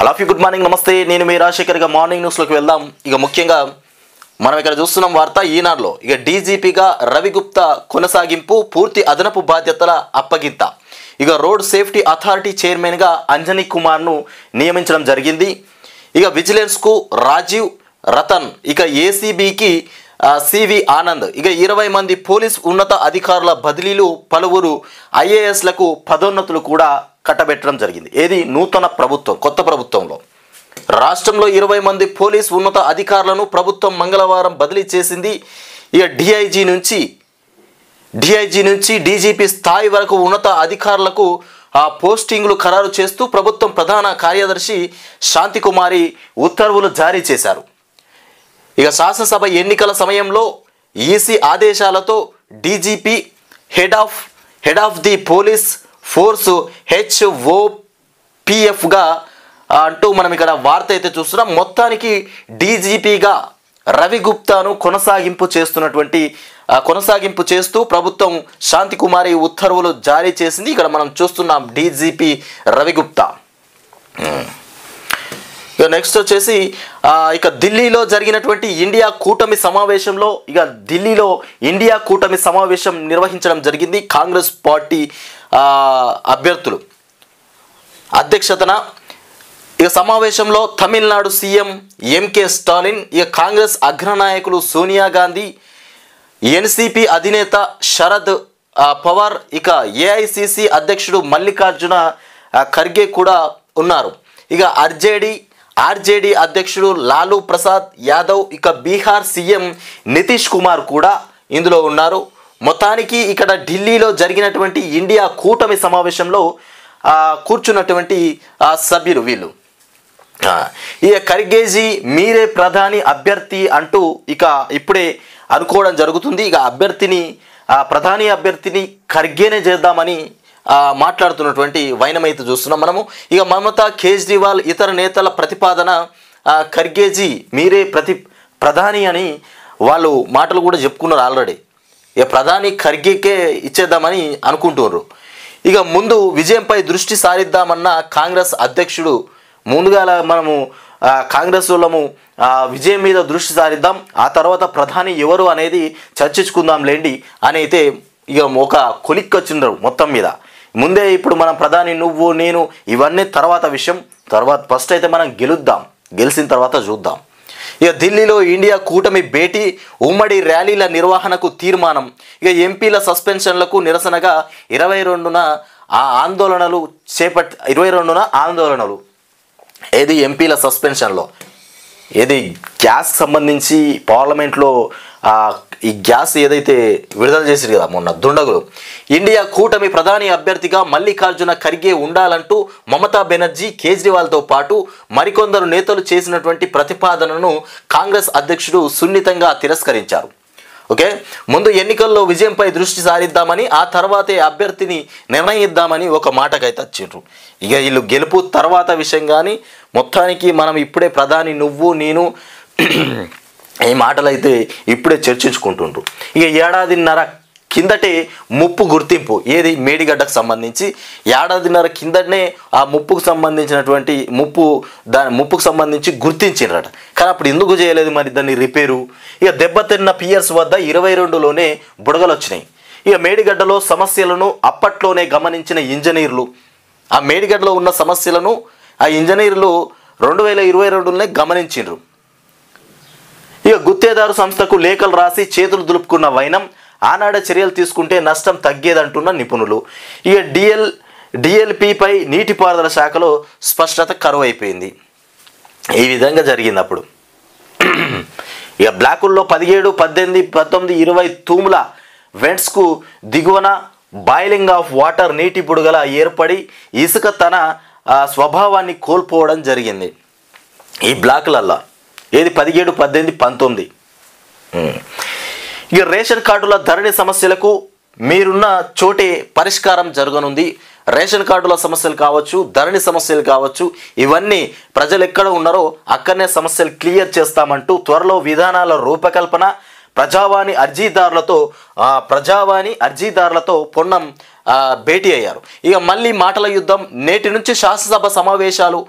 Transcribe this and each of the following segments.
All of you good morning, నమస్తే. నేను మీ Rajasekhar. Morning న్యూస్లోకి వెళ్దాం. ఇక ముఖ్యంగా మనం ఇక్కడ చూస్తున్నాం వార్త ఈనాడులో. ఇక డీజీపీగా రవి గుప్తా కొనసాగింపు, పూర్తి అదనపు బాధ్యతల అప్పగింత. ఇక రోడ్ సేఫ్టీ అథారిటీ చైర్మన్గా అంజనీ కుమార్ను నియమించడం జరిగింది. ఇక విజిలెన్స్కు రాజీవ్ రతన్, ఇక ఏసీబీకి సివి ఆనంద్, ఇక 20 మంది పోలీస్ ఉన్నత అధికారుల బదిలీలు, పలువురు ఐఏఎస్లకు పదోన్నతులు కూడా కట్టబెట్టడం జరిగింది. ఏది నూతన ప్రభుత్వం, కొత్త ప్రభుత్వంలో రాష్ట్రంలో 20 మంది పోలీస్ ఉన్నత అధికారులను ప్రభుత్వం మంగళవారం బదిలీ చేసింది. ఇక డిఐజీ నుంచి డీజీపీ స్థాయి వరకు ఉన్నత అధికారులకు పోస్టింగ్లు ఖరారు చేస్తూ ప్రభుత్వం ప్రధాన కార్యదర్శి శాంతికుమారి ఉత్తర్వులు జారీ చేశారు. ఇక శాసనసభ ఎన్నికల సమయంలో ఈసీ ఆదేశాలతో DGP head of the police force HOPFగా అంటూ మనం ఇక్కడ వార్త అయితే చూస్తున్నాం. మొత్తానికి డీజీపీగా రవి గుప్తాను కొనసాగింపు చేస్తూ ప్రభుత్వం శాంతికుమారి ఉత్తర్వులు జారీ చేసింది. ఇక్కడ మనం చూస్తున్నాం డీజీపీ రవి గుప్తా. ఇక నెక్స్ట్ వచ్చేసి ఇక ఢిల్లీలో జరిగినటువంటి ఇండియా కూటమి సమావేశం నిర్వహించడం జరిగింది. కాంగ్రెస్ పార్టీ అభ్యర్థులు అధ్యక్షతన ఇక సమావేశంలో తమిళనాడు సీఎం ఎంకే స్టాలిన్, ఇక కాంగ్రెస్ అగ్రనాయకులు సోనియా గాంధీ, ఎన్సీపీ అధినేత శరద్ పవార్, ఇక ఏఐసిసి అధ్యక్షుడు మల్లికార్జున ఖర్గే కూడా ఉన్నారు. ఇక ఆర్జేడీ అధ్యక్షుడు లాలూ ప్రసాద్ యాదవ్, ఇక బీహార్ సీఎం నితీష్ కుమార్ కూడా ఇందులో ఉన్నారు. మొత్తానికి ఇక్కడ ఢిల్లీలో జరిగినటువంటి ఇండియా కూటమి సమావేశంలో కూర్చున్నటువంటి సభ్యులు వీళ్ళు. ఇక ఖర్గేజీ మీరే ప్రధాని అభ్యర్థి అంటూ ఇక ఇప్పుడే అనుకోవడం జరుగుతుంది. ఇక ప్రధాని అభ్యర్థిని ఖర్గేనే చేద్దామని మాట్లాడుతున్నటువంటి వైనమైతే చూస్తున్నాం మనము. ఇక మమతా, కేజ్రీవాల్, ఇతర నేతల ప్రతిపాదన ఖర్గేజీ మీరే ప్రధాని అని వాళ్ళు మాటలు కూడా చెప్పుకున్నారు ఆల్రెడీ. ఇక ప్రధాని ఖర్గేకే ఇచ్చేద్దామని అనుకుంటున్నారు. ఇక ముందు విజయంపై దృష్టి సారిద్దామన్న కాంగ్రెస్ అధ్యక్షుడు, ముందుగా మనము కాంగ్రెస్ వాళ్ళము విజయం మీద దృష్టి సారిద్దాం, ఆ తర్వాత ప్రధాని ఎవరు అనేది చర్చించుకుందాం లేండి అని అయితే ఇక ఒక కొలిక్కొచ్చిండ్రు మొత్తం మీద. ముందే ఇప్పుడు మనం ప్రధాని నువ్వు నేను ఇవన్నీ తర్వాత విషయం, ఫస్ట్ అయితే మనం గెలిచిన తర్వాత చూద్దాం. ఇక ఢిల్లీలో ఇండియా కూటమి భేటీ, ఉమ్మడి ర్యాలీల నిర్వహణకు తీర్మానం. ఇక ఎంపీల సస్పెన్షన్లకు నిరసనగా 22న ఆందోళనలు. ఏది ఎంపీల సస్పెన్షన్లో ఏది గ్యాస్ సంబంధించి పార్లమెంట్లో ఈ గ్యాస్ ఏదైతే విడుదల చేశారు కదా మొన్న దుండగులు. ఇండియా కూటమి ప్రధాని అభ్యర్థిగా మల్లికార్జున ఖర్గే ఉండాలంటూ మమతా బెనర్జీ, కేజ్రీవాల్తో పాటు మరికొందరు నేతలు చేసినటువంటి ప్రతిపాదనను కాంగ్రెస్ అధ్యక్షుడు సున్నితంగా తిరస్కరించారు. ఓకే, ముందు ఎన్నికల్లో విజయంపై దృష్టి సారిద్దామని, ఆ తర్వాతే అభ్యర్థిని నిర్ణయిద్దామని ఒక మాటకైతే వచ్చిండ్రు. ఇక వీళ్ళు గెలుపు తర్వాత విషయం కానీ మొత్తానికి మనం ఇప్పుడే ప్రధాని నువ్వు నేను ఈ మాటలు అయితే ఇప్పుడే చర్చించుకుంటుండ్రు. ఇక ఏడాదిన్నర కిందటే ముప్పు గుర్తింపు, ఏది మేడిగడ్డకు సంబంధించి ఏడాదిన్నర కిందనే ఆ ముప్పుకు సంబంధించి గుర్తించినరట. కానీ అప్పుడు ఎందుకు చేయలేదు మరి దాన్ని రిపేరు? ఇక దెబ్బతిన్న పియర్స్ వద్ద 22లోనే బుడగలు వచ్చినాయి. ఇక మేడిగడ్డలో సమస్యలను అప్పట్లోనే గమనించిన ఇంజనీర్లు, ఆ మేడిగడ్డలో ఉన్న సమస్యలను ఆ ఇంజనీర్లు 2022లోనే గమనించిండ్రు. ఇక గుత్తేదారు సంస్థకు లేఖలు రాసి చేతులు దులుపుకున్న వైనం, ఆనాడే చర్యలు తీసుకుంటే నష్టం తగ్గేదంటున్న నిపుణులు. ఇక డిఎల్పిపై నీటిపారుదల శాఖలో స్పష్టత కరువైపోయింది. ఈ విధంగా జరిగింది అప్పుడు. ఇక బ్లాకుల్లో 17, 18, 19, 20 తూముల వెంట్స్కు దిగువన బాయిలింగ్ ఆఫ్ వాటర్, నీటి బుడగల ఏర్పడి ఇసుక తన స్వభావాన్ని కోల్పోవడం జరిగింది ఈ బ్లాకులల్లో. ఏది 17, 18, 19. ఇక రేషన్ కార్డుల ధరణి సమస్యలకు మీరున్న చోటే పరిష్కారం జరగనుంది. రేషన్ కార్డుల సమస్యలు కావచ్చు, ధరణి సమస్యలు కావచ్చు, ఇవన్నీ ప్రజలు ఎక్కడ ఉన్నారో అక్కడనే సమస్యలు క్లియర్ చేస్తామంటూ త్వరలో విధానాల రూపకల్పన. ప్రజావాణి అర్జీదారులతో పొన్నం భేటీ అయ్యారు. ఇక మళ్ళీ మాటల యుద్ధం. నేటి నుంచి శాసనసభ సమావేశాలు.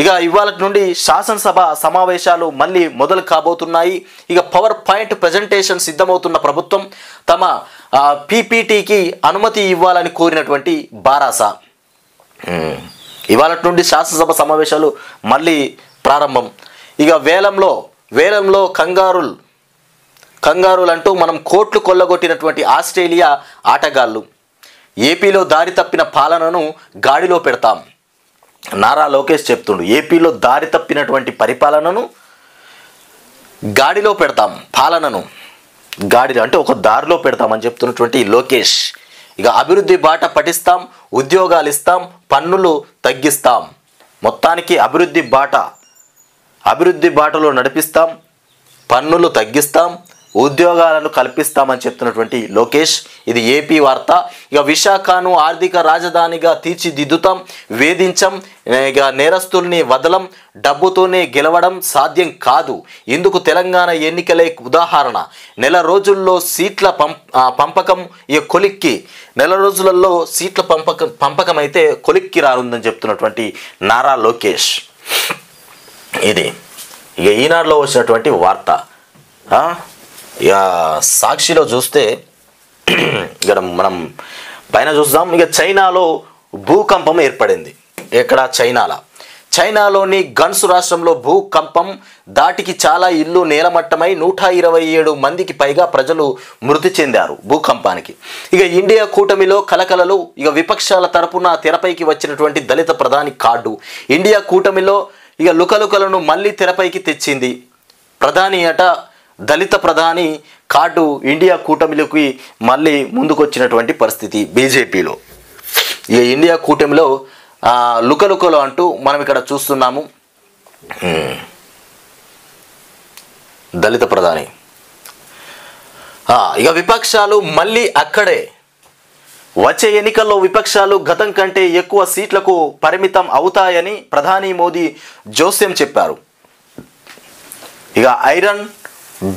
ఇక ఇవాళ నుండి శాసనసభ సమావేశాలు మళ్ళీ మొదలు కాబోతున్నాయి. ఇక పవర్ పాయింట్ ప్రజెంటేషన్ సిద్ధమవుతున్న ప్రభుత్వం తమ పీపీటీకి అనుమతి ఇవ్వాలని కోరినటువంటి బారాస. ఇవాళ నుండి శాసనసభ సమావేశాలు మళ్ళీ ప్రారంభం. ఇక వేలంలో కంగారులు అంటూ మనం కోట్లు కొల్లగొట్టినటువంటి ఆస్ట్రేలియా ఆటగాళ్ళు. ఏపీలో దారి తప్పిన పాలనను గాడిలో పెడతాం. నారా లోకేష్ చెప్తుండు, ఏపీలో దారి తప్పినటువంటి పరిపాలనను గాడిలో పెడతాం, పాలనను గాడిలో అంటే ఒక దారిలో పెడతామని చెప్తున్నటువంటి లోకేష్. ఇక అభివృద్ధి బాట పటిస్తాం, ఉద్యోగాలు ఇస్తాం, పన్నులు తగ్గిస్తాం. మొత్తానికి అభివృద్ధి బాటలో నడిపిస్తాం, పన్నులు తగ్గిస్తాం, ఉద్యోగాలను కల్పిస్తామని చెప్తున్నటువంటి లోకేష్. ఇది ఏపీ వార్త. ఇక విశాఖను ఆర్థిక రాజధానిగా తీర్చిదిద్దుతాం, వేధించం, ఇక నేరస్తుల్ని వదలం, డబ్బుతోనే గెలవడం సాధ్యం కాదు. ఇందుకు తెలంగాణ ఎన్నికలే ఉదాహరణ. నెల రోజుల్లో సీట్ల పంపకం ఇక కొలిక్కి, నెల రోజులలో సీట్ల పంపకం అయితే కొలిక్కి రానుందని చెప్తున్నటువంటి నారా లోకేష్. ఇది ఇక ఈనాడులో వచ్చినటువంటి వార్త. ఇక సాక్షిలో చూస్తే ఇక్కడ మనం పైన చూస్తాం. ఇక చైనాలో భూకంపం ఏర్పడింది. ఎక్కడ? చైనాలోని గన్సు రాష్ట్రంలో భూకంపం దాటికి చాలా ఇల్లు నేలమట్టమై 127 మందికి పైగా ప్రజలు మృతి చెందారు భూకంపానికి. ఇక ఇండియా కూటమిలో కలకలలు. ఇక విపక్షాల తరపున తెరపైకి వచ్చినటువంటి దళిత ప్రధాని కార్డు ఇండియా కూటమిలో ఇక లుకలుకలను మళ్ళీ తెరపైకి తెచ్చింది. ప్రధాని దళిత ప్రధాని కార్డు ఇండియా కూటమిలోకి మళ్ళీ ముందుకొచ్చినటువంటి పరిస్థితి బీజేపీలో. ఇక ఇండియా కూటమిలో లుకలుకలు అంటూ మనం ఇక్కడ చూస్తున్నాము. దళిత ప్రధాని. ఇక విపక్షాలు మళ్ళీ అక్కడే. వచ్చే ఎన్నికల్లో విపక్షాలు గతం కంటే ఎక్కువ సీట్లకు పరిమితం అవుతాయని ప్రధాని మోదీ జోస్యం చెప్పారు. ఇక ఐరన్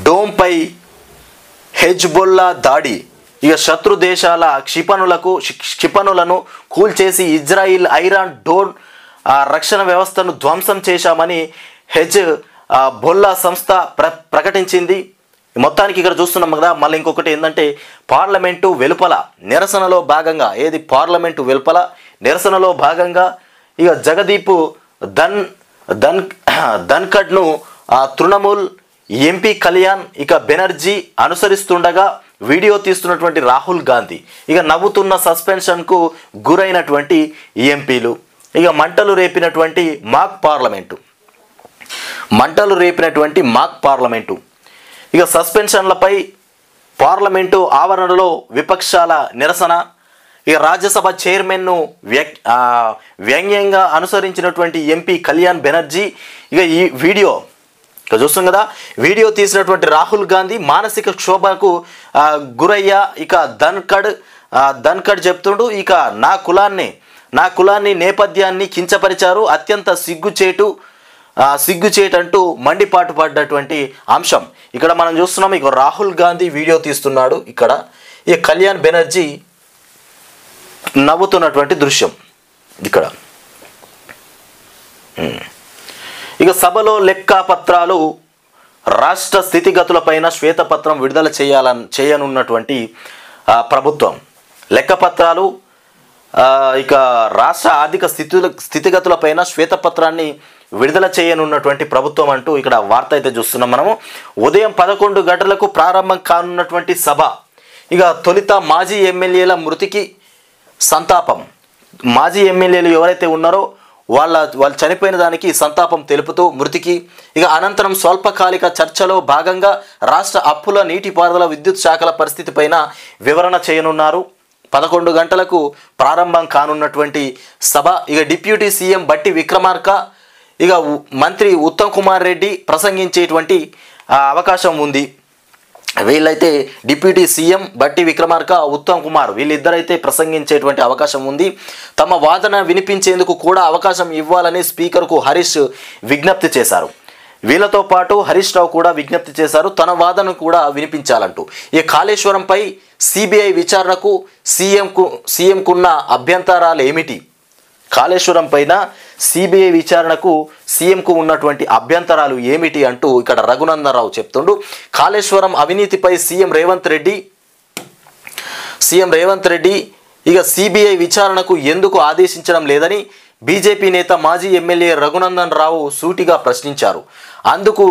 డోమ్పై హెజ్బొల్లా దాడి. ఇక శత్రు దేశాల క్షిపణులను కూల్చేసి ఇజ్రాయిల్ ఐరన్ డోమ్ రక్షణ వ్యవస్థను ధ్వంసం చేశామని హెజ్బొల్లా సంస్థ ప్రకటించింది. మొత్తానికి ఇక్కడ చూస్తున్నాం కదా. మళ్ళీ ఇంకొకటి ఏంటంటే పార్లమెంటు వెలుపల నిరసనలో భాగంగా పార్లమెంటు వెలుపల నిరసనలో భాగంగా ఇక జగదీప్ ధన్ఖడ్ను తృణమూల్ ఎంపీ కళ్యాణ్ ఇక బెనర్జీ అనుసరిస్తుండగా వీడియో తీస్తున్నటువంటి రాహుల్ గాంధీ ఇక నవ్వుతున్న సస్పెన్షన్కు గురైనటువంటి ఎంపీలు. ఇక మంటలు రేపినటువంటి మాక్ పార్లమెంటు ఇక సస్పెన్షన్లపై పార్లమెంటు ఆవరణలో విపక్షాల నిరసన. ఇక రాజ్యసభ చైర్మన్ను వ్యంగ్యంగా అనుసరించినటువంటి ఎంపీ కళ్యాణ్ బెనర్జీ ఇక ఈ వీడియో చూస్తాం కదా. వీడియో తీసినటువంటి రాహుల్ గాంధీ మానసిక క్షోభకు గురయ్యా. ఇక ధన్ఖడ్ చెప్తుండు, ఇక నా కులాన్ని నేపథ్యాన్ని కించపరిచారు, అత్యంత సిగ్గుచేటంటూ మండిపాటు పడ్డటువంటి అంశం ఇక్కడ మనం చూస్తున్నాం. ఇక రాహుల్ గాంధీ వీడియో తీస్తున్నాడు. ఇక్కడ ఈ కళ్యాణ్ బెనర్జీ నవ్వుతున్నటువంటి దృశ్యం ఇక్కడ. ఇక సభలో లెక్కపత్రాలు, రాష్ట్ర స్థితిగతులపైన శ్వేతపత్రం విడుదల చేయనున్నటువంటి ప్రభుత్వం. లెక్కపత్రాలు ఇక రాష్ట్ర ఆర్థిక స్థితిగతులపైన శ్వేతపత్రాన్ని విడుదల చేయనున్నటువంటి ప్రభుత్వం అంటూ ఇక్కడ వార్త అయితే చూస్తున్నాం మనము. ఉదయం 11 గంటలకు ప్రారంభం కానున్నటువంటి సభ. ఇక తొలుత మాజీ ఎమ్మెల్యేల మృతికి సంతాపం. మాజీ ఎమ్మెల్యేలు ఎవరైతే ఉన్నారో వాళ్ళు చనిపోయిన దానికి సంతాపం తెలుపుతూ మృతికి. ఇక అనంతరం స్వల్పకాలిక చర్చలో భాగంగా రాష్ట్ర అప్పుల, నీటిపారుదల, విద్యుత్ శాఖల పరిస్థితిపైన వివరణ చేయనున్నారు. 11 గంటలకు ప్రారంభం కానున్నటువంటి సభ. ఇక డిప్యూటీ సీఎం బట్టి విక్రమార్క ఇక మంత్రి ఉత్తమ్ కుమార్ రెడ్డి ప్రసంగించేటువంటి అవకాశం ఉంది. వీళ్ళైతే డిప్యూటీ సీఎం బట్టి విక్రమార్క, ఉత్తమ్ కుమార్ వీళ్ళిద్దరైతే ప్రసంగించేటువంటి అవకాశం ఉంది. తమ వాదన వినిపించేందుకు కూడా అవకాశం ఇవ్వాలని స్పీకర్కు హరీష్ విజ్ఞప్తి చేశారు. వీళ్ళతో పాటు హరీష్ రావు కూడా విజ్ఞప్తి చేశారు, తన వాదనను కూడా వినిపించాలంటూ. ఈ కాళేశ్వరంపై సిబిఐ విచారణకు సీఎంకున్న అభ్యంతరాలు ఏమిటి? కాళేశ్వరం పైన సిబిఐ విచారణకు సీఎంకు ఉన్నటువంటి అభ్యంతరాలు ఏమిటి అంటూ ఇక్కడ రఘునందన్ రావు చెప్తుండు. కాళేశ్వరం అవినీతిపై సీఎం రేవంత్ రెడ్డి ఇక సిబిఐ విచారణకు ఎందుకు ఆదేశించడం లేదని బీజేపీ నేత మాజీ ఎమ్మెల్యే రఘునందన్ రావు సూటిగా ప్రశ్నించారు. అందుకు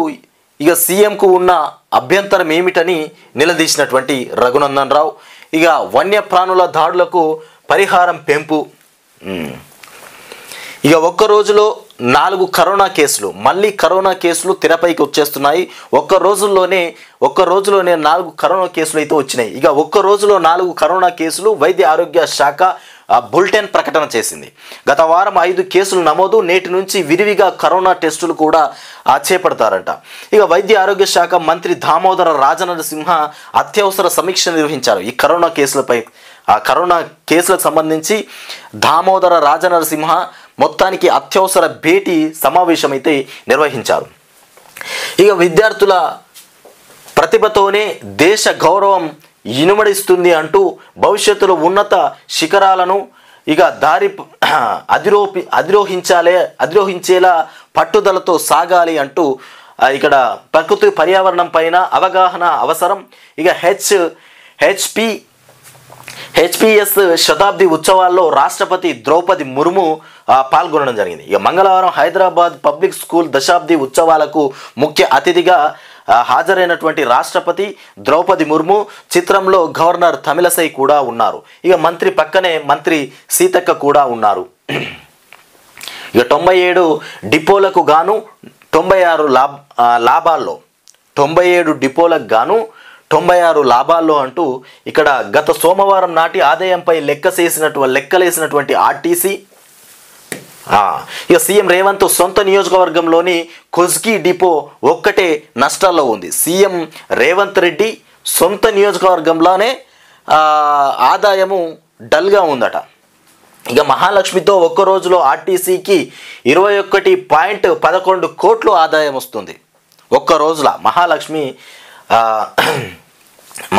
ఇక సీఎంకు ఉన్న అభ్యంతరం ఏమిటని నిలదీసినటువంటి రఘునందన్ రావు ఇక వన్యప్రాణుల దాడులకు పరిహారం పెంపు, ఇక ఒక్క రోజులో 4 కరోనా కేసులు, మళ్ళీ కరోనా కేసులు తెరపైకి వచ్చేస్తున్నాయి. ఒక్క రోజులోనే 4 కరోనా కేసులు అయితే వచ్చినాయి. ఇక ఒక్క రోజులో 4 కరోనా కేసులు వైద్య ఆరోగ్య శాఖ బులెటిన్ ప్రకటన చేసింది. గత వారం 5 కేసులు నమోదు, నేటి నుంచి విరివిగా కరోనా టెస్టులు కూడా చేపడతారంట. ఇక వైద్య ఆరోగ్య శాఖ మంత్రి దామోదర రాజనరసింహ అత్యవసర సమీక్ష నిర్వహించారు. ఈ కరోనా కేసులకు సంబంధించి దామోదర రాజనరసింహ మొత్తానికి అత్యవసర భేటీ సమావేశం అయితే నిర్వహించారు. ఇక విద్యార్థుల ప్రతిభతోనే దేశ గౌరవం ఇనుమడిస్తుంది అంటూ భవిష్యత్తులో ఉన్నత శిఖరాలను ఇక అధిరోహించేలా పట్టుదలతో సాగాలి అంటూ ఇక్కడ ప్రకృతి పర్యావరణం పైన అవగాహన అవసరం. ఇక హెచ్పిఎస్ శతాబ్ది ఉత్సవాల్లో రాష్ట్రపతి ద్రౌపది ముర్ము పాల్గొనడం జరిగింది. ఇక మంగళవారం హైదరాబాద్ పబ్లిక్ స్కూల్ దశాబ్ది ఉత్సవాలకు ముఖ్య అతిథిగా హాజరైనటువంటి రాష్ట్రపతి ద్రౌపది ముర్ము చిత్రంలో గవర్నర్ తమిళసై కూడా ఉన్నారు. ఇక మంత్రి పక్కనే మంత్రి సీతక్క కూడా ఉన్నారు. ఇక 97 డిపోలకు గాను 96 లాభాల్లో 97 డిపోలకు గాను 96 లాభాల్లో అంటూ ఇక్కడ గత సోమవారం నాటి ఆదాయంపై లెక్కలేసినటువంటి ఆర్టీసీ ఇక సీఎం రేవంత్ సొంత నియోజకవర్గంలోని కొస్గి డిపో ఒక్కటే నష్టాల్లో ఉంది. సీఎం రేవంత్ రెడ్డి సొంత నియోజకవర్గంలోనే ఆదాయము డల్గా ఉందట. ఇక మహాలక్ష్మితో ఒక్క రోజులో ఆర్టీసీకి 21.11 కోట్లు ఆదాయం వస్తుంది. ఒక్క రోజుల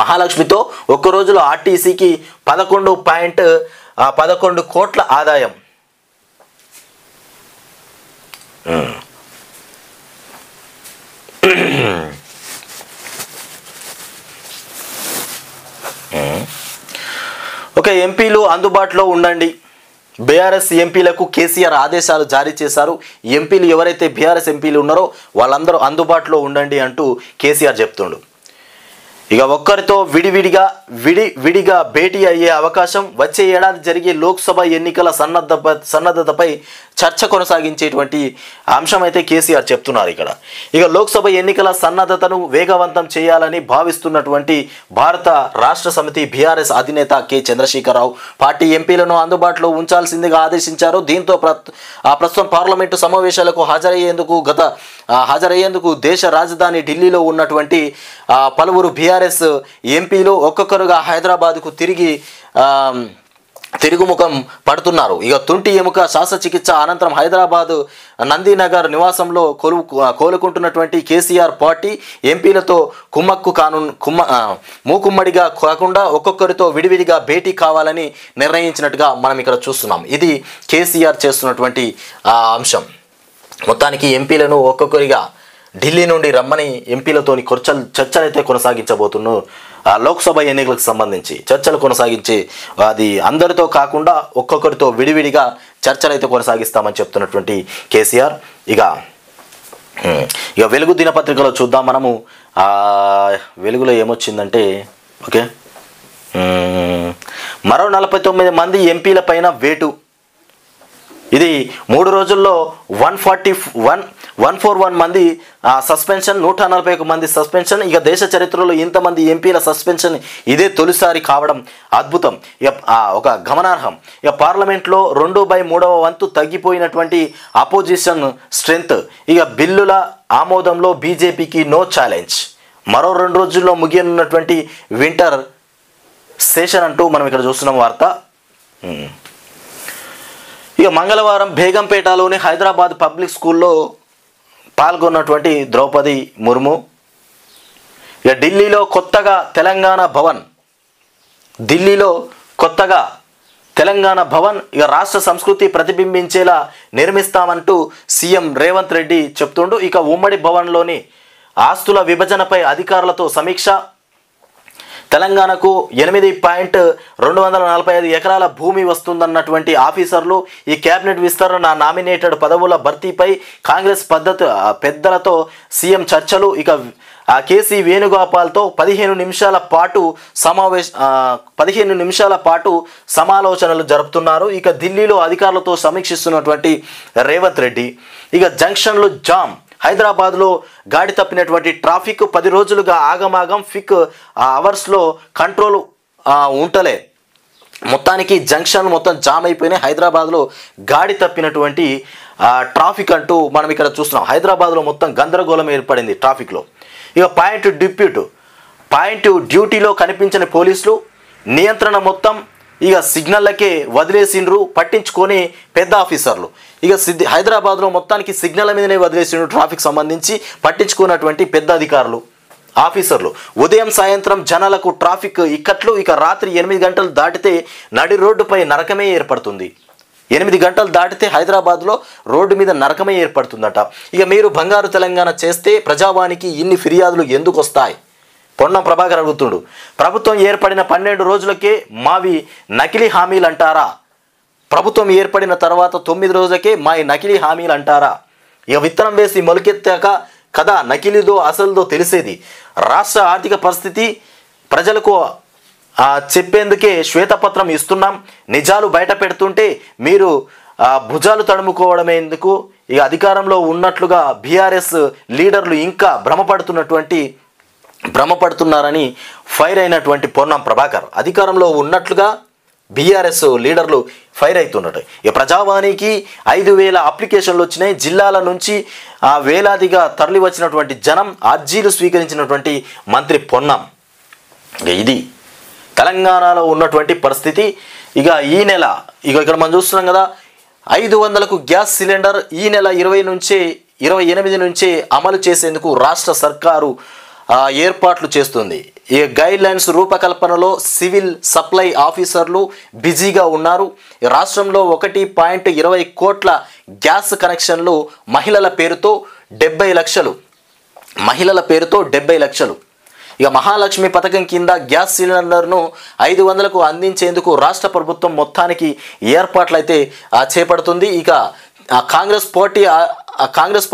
మహాలక్ష్మితో ఒక్క రోజులో ఆర్టీసీకి 11.11 కోట్ల ఆదాయం. ఓకే, ఎంపీలు అందుబాటులో ఉండండి. బీఆర్ఎస్ ఎంపీలకు కేసీఆర్ ఆదేశాలు జారీ చేశారు. ఎంపీలు ఎవరైతే బీఆర్ఎస్ ఎంపీలు ఉన్నారో వాళ్ళందరూ అందుబాటులో ఉండండి అంటూ కేసీఆర్ చెప్తుండు. ఇక ఒక్కరితో విడిగా భేటీ అయ్యే అవకాశం, వచ్చే ఏడాది జరిగే లోక్సభ ఎన్నికల సన్నద్ధతపై చర్చ కొనసాగించేటువంటి అంశం అయితే కేసీఆర్ చెప్తున్నారు ఇక్కడ. ఇక లోక్సభ ఎన్నికల సన్నద్ధతను వేగవంతం చేయాలని భావిస్తున్నటువంటి భారత రాష్ట్ర సమితి బీఆర్ఎస్ అధినేత కె చంద్రశేఖరరావు పార్టీ ఎంపీలను అందుబాటులో ఉంచాల్సిందిగా ఆదేశించారు. దీంతో ప్రస్తుతం పార్లమెంటు సమావేశాలకు హాజరయ్యేందుకు దేశ రాజధాని ఢిల్లీలో ఉన్నటువంటి పలువురు బీఆర్ఎస్ ఎంపీలు ఒక్కొక్కరుగా హైదరాబాద్కు తిరుగుముఖం పడుతున్నారు. ఇక తుంటి ఎముక శస్త్రచికిత్స అనంతరం హైదరాబాద్ నందీనగర్ నివాసంలో కోలుకుంటున్నటువంటి కేసీఆర్ పార్టీ ఎంపీలతో మూకుమ్మడిగా కాకుండా ఒక్కొక్కరితో విడివిడిగా భేటీ కావాలని నిర్ణయించినట్టుగా మనం ఇక్కడ చూస్తున్నాం. ఇది కేసీఆర్ చేస్తున్నటువంటి అంశం. మొత్తానికి ఎంపీలను ఒక్కొక్కరిగా ఢిల్లీ నుండి రమ్మని ఎంపీలతోని చర్చలు అయితే కొనసాగించబోతున్నారు. లోక్సభ ఎన్నికలకు సంబంధించి చర్చలు కొనసాగించి అది అందరితో కాకుండా ఒక్కొక్కరితో విడివిడిగా చర్చలు అయితే కొనసాగిస్తామని చెప్తున్నటువంటి కేసీఆర్. ఇక వెలుగు దినపత్రికలో చూద్దాం మనము. వెలుగులో ఏమొచ్చిందంటే ఓకే, మరో 49 మంది ఎంపీల పైన వేటు. ఇది 3 రోజుల్లో 141 మంది సస్పెన్షన్, 141 మంది సస్పెన్షన్. ఇక దేశ చరిత్రలో ఇంతమంది ఎంపీల సస్పెన్షన్ ఇదే తొలిసారి కావడం అద్భుతం, ఒక గమనార్హం. ఇక పార్లమెంట్లో 2/3 వంతు తగ్గిపోయినటువంటి అపోజిషన్ స్ట్రెంత్. ఇక బిల్లుల ఆమోదంలో బీజేపీకి నో ఛాలెంజ్. మరో 2 రోజుల్లో ముగియనున్నటువంటి వింటర్ సెషన్ అంటూ మనం ఇక్కడ చూస్తున్నాం వార్త. ఇక మంగళవారం బేగంపేటలోని హైదరాబాద్ పబ్లిక్ స్కూల్లో పాల్గొన్నటువంటి ద్రౌపది ముర్ము. ఇక ఢిల్లీలో కొత్తగా తెలంగాణ భవన్ ఇక రాష్ట్ర సంస్కృతి ప్రతిబింబించేలా నిర్మిస్తామంటూ సీఎం రేవంత్ రెడ్డి చెప్తుండు. ఇక ఉమ్మడి భవన్లోని ఆస్తుల విభజనపై అధికారులతో సమీక్ష. తెలంగాణకు 8.245 ఎకరాల భూమి వస్తుందన్నటువంటి ఆఫీసర్లు ఈ కేబినెట్ విస్తరణ నామినేటెడ్ పదవుల భర్తీపై కాంగ్రెస్ పెద్దలతో సీఎం చర్చలు. ఇక కేసీ వేణుగోపాల్తో 15 నిమిషాల పాటు సమాలోచనలు జరుపుతున్నారు. ఇక ఢిల్లీలో అధికారులతో సమీక్షిస్తున్నటువంటి రేవంత్ రెడ్డి. ఇక జంక్షన్లు జామ్, హైదరాబాద్లో గాడి తప్పినటువంటి ట్రాఫిక్ 10 రోజులుగా ఆగమాగం, ఫిక్ అవర్స్లో కంట్రోల్ ఉంటలే. మొత్తానికి జంక్షన్ మొత్తం జామ్ అయిపోయినాయి. హైదరాబాద్లో గాడి తప్పినటువంటి ట్రాఫిక్ అంటూ మనం ఇక్కడ చూస్తున్నాం. హైదరాబాద్లో మొత్తం గందరగోళం ఏర్పడింది ట్రాఫిక్లో. ఇక పాయింట్ డ్యూటీలో కనిపించని పోలీసులు, నియంత్రణ మొత్తం ఇక సిగ్నల్లకే వదిలేసిండ్రు, పట్టించుకొని పెద్ద ఆఫీసర్లు. ఇక హైదరాబాద్లో మొత్తానికి సిగ్నల్ మీదనే వదిలేసిండ్రు ట్రాఫిక్ సంబంధించి, పట్టించుకున్నటువంటి పెద్ద అధికారులు ఆఫీసర్లు. ఉదయం సాయంత్రం జనాలకు ట్రాఫిక్ ఇక్కట్లు. ఇక రాత్రి 8 గంటలు దాటితే నడి రోడ్డుపై నరకమే ఏర్పడుతుంది. 8 గంటలు దాటితే హైదరాబాద్లో రోడ్డు మీద నరకమే ఏర్పడుతుందట. ఇక మీరు బంగారు తెలంగాణ చేస్తే ప్రజావానికి ఇన్ని ఫిర్యాదులు ఎందుకు వస్తాయి? పొన్నం ప్రభాకర్ అడుగుతుండు. ప్రభుత్వం ఏర్పడిన 12 రోజులకే మావి నకిలీ హామీలు అంటారా? ప్రభుత్వం ఏర్పడిన తర్వాత 9 రోజులకే మా నకిలీ హామీలు అంటారా? ఇక విత్తనం వేసి మొలకెత్తాక కదా నకిలీదో అసలుదో తెలిసేది. రాష్ట్ర ఆర్థిక పరిస్థితి ప్రజలకు చెప్పేందుకే శ్వేతపత్రం ఇస్తున్నాం. నిజాలు బయట పెడుతుంటే మీరు భుజాలు తడుముకోవడమే ఎందుకు? ఇక అధికారంలో ఉన్నట్లుగా బీఆర్ఎస్ లీడర్లు ఇంకా భ్రమపడుతున్నారని ఫైర్ అయినటువంటి పొన్నం ప్రభాకర్. అధికారంలో ఉన్నట్లుగా బీఆర్ఎస్ లీడర్లు ఫైర్ అవుతున్నట్టు. ఇక ప్రజావానికి 5,000 అప్లికేషన్లు వచ్చినాయి. జిల్లాల నుంచి వేలాదిగా తరలి వచ్చినటువంటి జనం అర్జీలు స్వీకరించినటువంటి మంత్రి పొన్నం. ఇది తెలంగాణలో ఉన్నటువంటి పరిస్థితి. ఇక ఈ నెల ఇక్కడ మనం చూస్తున్నాం కదా, 500కు గ్యాస్ సిలిండర్ ఈ నెల 28 నుంచే అమలు చేసేందుకు రాష్ట్ర సర్కారు ఏర్పాట్లు చేస్తుంది. ఈ గైడ్ లైన్స్ రూపకల్పనలో సివిల్ సప్లై ఆఫీసర్లు బిజీగా ఉన్నారు. రాష్ట్రంలో 1.20 కోట్ల గ్యాస్ కనెక్షన్లు మహిళల పేరుతో 70 లక్షలు. ఇక మహాలక్ష్మి పథకం కింద గ్యాస్ సిలిండర్ను 500కు అందించేందుకు రాష్ట్ర ప్రభుత్వం మొత్తానికి ఏర్పాట్లయితే చేపడుతుంది. ఇక కాంగ్రెస్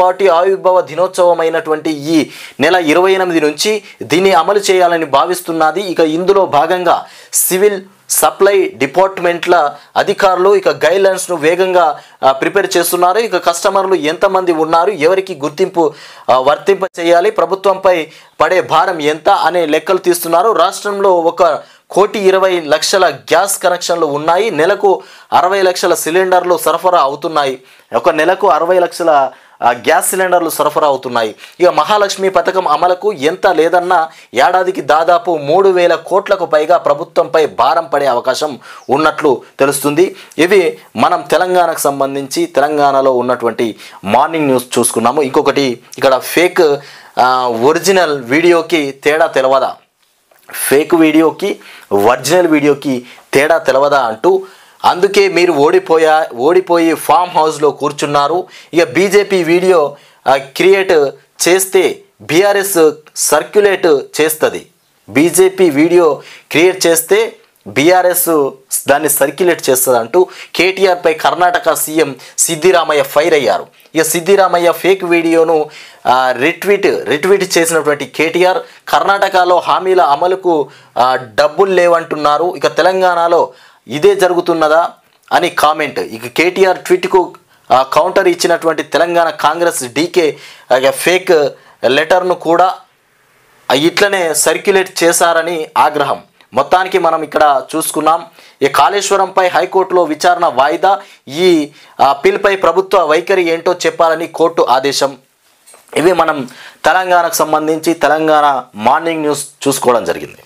పార్టీ ఆవిర్భావ దినోత్సవం అయినటువంటి ఈ నెల 28 నుంచి దీన్ని అమలు చేయాలని భావిస్తున్నది. ఇక ఇందులో భాగంగా సివిల్ సప్లై డిపార్ట్మెంట్ల అధికారులు ఇక గైడ్లైన్స్ను వేగంగా ప్రిపేర్ చేస్తున్నారు. ఇక కస్టమర్లు ఎంతమంది ఉన్నారు, ఎవరికి గుర్తింపు వర్తింప చేయాలి, ప్రభుత్వంపై పడే భారం ఎంత అనే లెక్కలు తీస్తున్నారు. రాష్ట్రంలో 1,20,00,000 గ్యాస్ కనెక్షన్లు ఉన్నాయి. నెలకు 60 లక్షల సిలిండర్లు సరఫరా అవుతున్నాయి. ఒక నెలకు 60 లక్షల గ్యాస్ సిలిండర్లు సరఫరా అవుతున్నాయి. ఇక మహాలక్ష్మి పథకం అమలుకు ఎంత లేదన్నా ఏడాదికి దాదాపు 3,000 కోట్లకు పైగా ప్రభుత్వంపై భారం పడే అవకాశం ఉన్నట్లు తెలుస్తుంది. ఇవి మనం తెలంగాణకు సంబంధించి తెలంగాణలో ఉన్నటువంటి మార్నింగ్ న్యూస్ చూసుకున్నాము. ఇంకొకటి ఇక్కడ ఫేక్ ఒరిజినల్ వీడియోకి తేడా తెలవదా, ఫేక్ వీడియోకి ఒరిజినల్ వీడియోకి తేడా తెలవదా అంటూ, అందుకే మీరు ఓడిపోయి ఫామ్ హౌస్లో కూర్చున్నారు. ఇక బీజేపీ వీడియో క్రియేట్ చేస్తే బీఆర్ఎస్ సర్క్యులేట్ చేస్తుంది. బీజేపీ వీడియో క్రియేట్ చేస్తే బీఆర్ఎస్ దాన్ని సర్క్యులేట్ చేస్తుంది అంటూ కేటీఆర్పై కర్ణాటక సీఎం సిద్దిరామయ్య ఫైర్ అయ్యారు. ఇక సిద్దిరామయ్య ఫేక్ వీడియోను రిట్వీట్ చేసినటువంటి కేటీఆర్ కర్ణాటకలో హామీల అమలుకు డబ్బులు లేవంటున్నారు. ఇక తెలంగాణలో ఇదే జరుగుతున్నదా అని కామెంట్. ఇక కేటీఆర్ ట్వీట్కు కౌంటర్ ఇచ్చినటువంటి తెలంగాణ కాంగ్రెస్ డీకే ఫేక్ లెటర్ను కూడా ఇట్లనే సర్క్యులేట్ చేశారని ఆగ్రహం. మొత్తానికి మనం ఇక్కడ చూసుకున్నాం. ఈ కాళేశ్వరంపై హైకోర్టులో విచారణ వాయిదా. ఈ పిల్పై ప్రభుత్వ వైఖరి ఏంటో చెప్పాలని కోర్టు ఆదేశం. ఇవి మనం తెలంగాణకు సంబంధించి తెలంగాణ మార్నింగ్ న్యూస్ చూసుకోవడం జరిగింది.